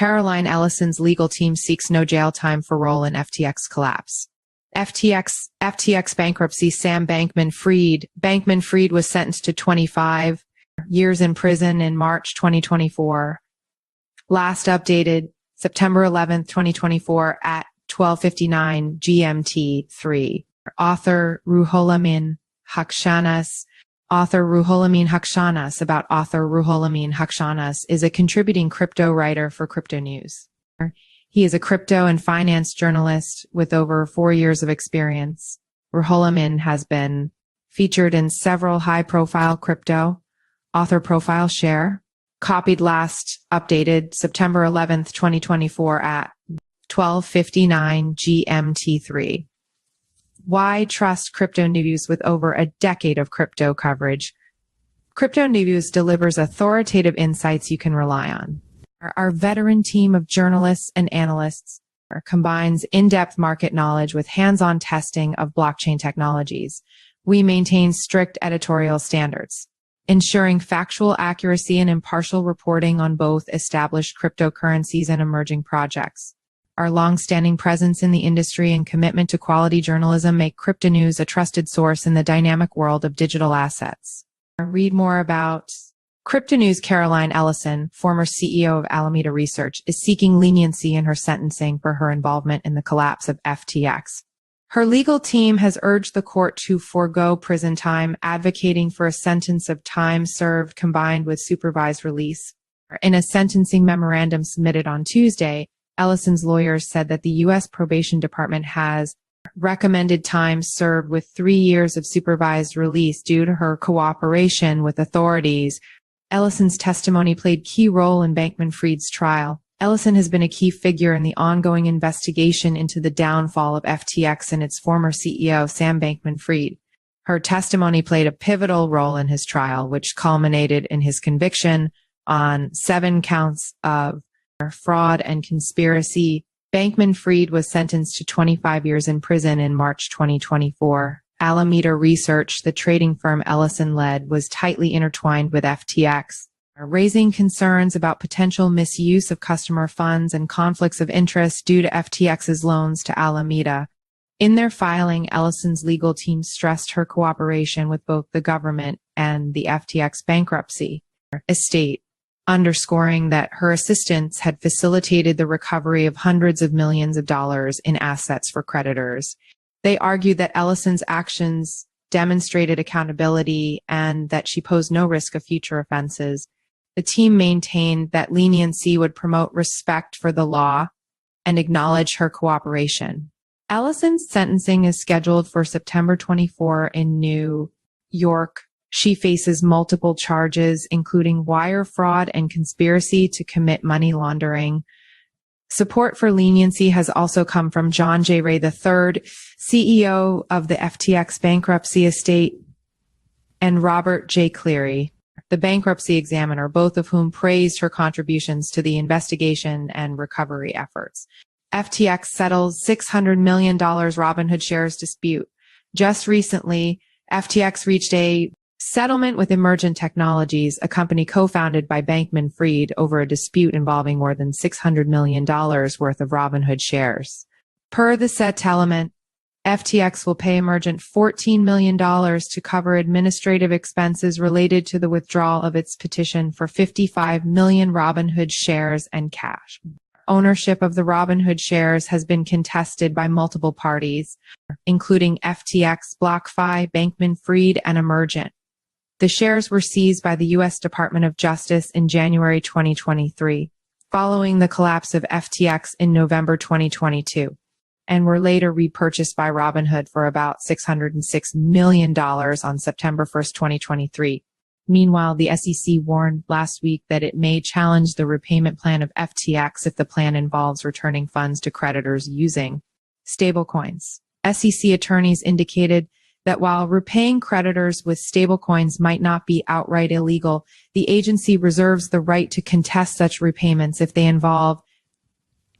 Ellison's legal team seeks no jail time for role in FTX collapse. FTX bankruptcy. Sam Bankman-Fried. Bankman-Fried was sentenced to 25 years in prison in March 2024. Last updated September 11th, 2024 at 12:59 GMT3. Author Ruholamin Haqshanas. Author Ruholamin Haqshanas. About author Ruholamin Haqshanas is a contributing crypto writer for Cryptonews. He is a crypto and finance journalist with over 4 years of experience. Ruholamin has been featured in several high-profile crypto. Author profile share. Copied last updated September 11th, 2024 at 12:59 GMT3. Why trust Cryptonews with over a decade of crypto coverage? Cryptonews delivers authoritative insights you can rely on. Our veteran team of journalists and analysts combines in-depth market knowledge with hands-on testing of blockchain technologies. We maintain strict editorial standards, ensuring factual accuracy and impartial reporting on both established cryptocurrencies and emerging projects. Our long-standing presence in the industry and commitment to quality journalism make Cryptonews a trusted source in the dynamic world of digital assets. Read more about Cryptonews. Ellison, former CEO of Alameda Research, is seeking leniency in her sentencing for her involvement in the collapse of FTX. Her legal team has urged the court to forego prison time, advocating for a sentence of time served combined with supervised release. In a sentencing memorandum submitted on Tuesday, Ellison's lawyers said that the U.S. Probation Department has recommended time served with 3 years of supervised release due to her cooperation with authorities. Ellison's testimony played key role in Bankman-Fried's trial. Ellison has been a key figure in the ongoing investigation into the downfall of FTX and its former CEO, Sam Bankman-Fried. Her testimony played a pivotal role in his trial, which culminated in his conviction on 7 counts of fraud and conspiracy. Bankman-Fried was sentenced to 25 years in prison in March 2024. Alameda Research, the trading firm Ellison led, was tightly intertwined with FTX, raising concerns about potential misuse of customer funds and conflicts of interest due to FTX's loans to Alameda. In their filing, Ellison's legal team stressed her cooperation with both the government and the FTX bankruptcy estate, underscoring that her assistance had facilitated the recovery of hundreds of millions of dollars in assets for creditors. They argued that Ellison's actions demonstrated accountability and that she posed no risk of future offenses. The team maintained that leniency would promote respect for the law and acknowledge her cooperation. Ellison's sentencing is scheduled for September 24 in New York. She faces multiple charges, including wire fraud and conspiracy to commit money laundering. Support for leniency has also come from John J. Ray III, CEO of the FTX Bankruptcy estate, and Robert J. Cleary, the bankruptcy examiner, both of whom praised her contributions to the investigation and recovery efforts. FTX settles $600 million Robinhood shares dispute. Just recently, FTX reached a settlement with Emergent Technologies, a company co-founded by Bankman-Fried, over a dispute involving more than $600 million worth of Robinhood shares. Per the settlement, FTX will pay Emergent $14 million to cover administrative expenses related to the withdrawal of its petition for 55 million Robinhood shares and cash. Ownership of the Robinhood shares has been contested by multiple parties, including FTX, BlockFi, Bankman-Fried, and Emergent. The shares were seized by the U.S. Department of Justice in January 2023, following the collapse of FTX in November 2022, and were later repurchased by Robinhood for about $606 million on September 1, 2023. Meanwhile, the SEC warned last week that it may challenge the repayment plan of FTX if the plan involves returning funds to creditors using stablecoins. SEC attorneys indicated that while repaying creditors with stablecoins might not be outright illegal, the agency reserves the right to contest such repayments if they involve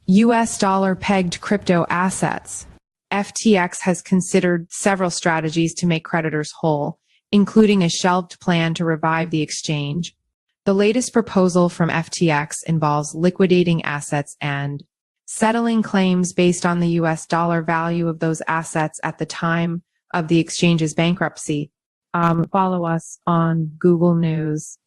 U.S. dollar-pegged crypto assets. FTX has considered several strategies to make creditors whole, including a shelved plan to revive the exchange, The latest proposal from FTX involves liquidating assets and settling claims based on the US dollar value of those assets at the time of the exchange's bankruptcy. Follow us on Google News.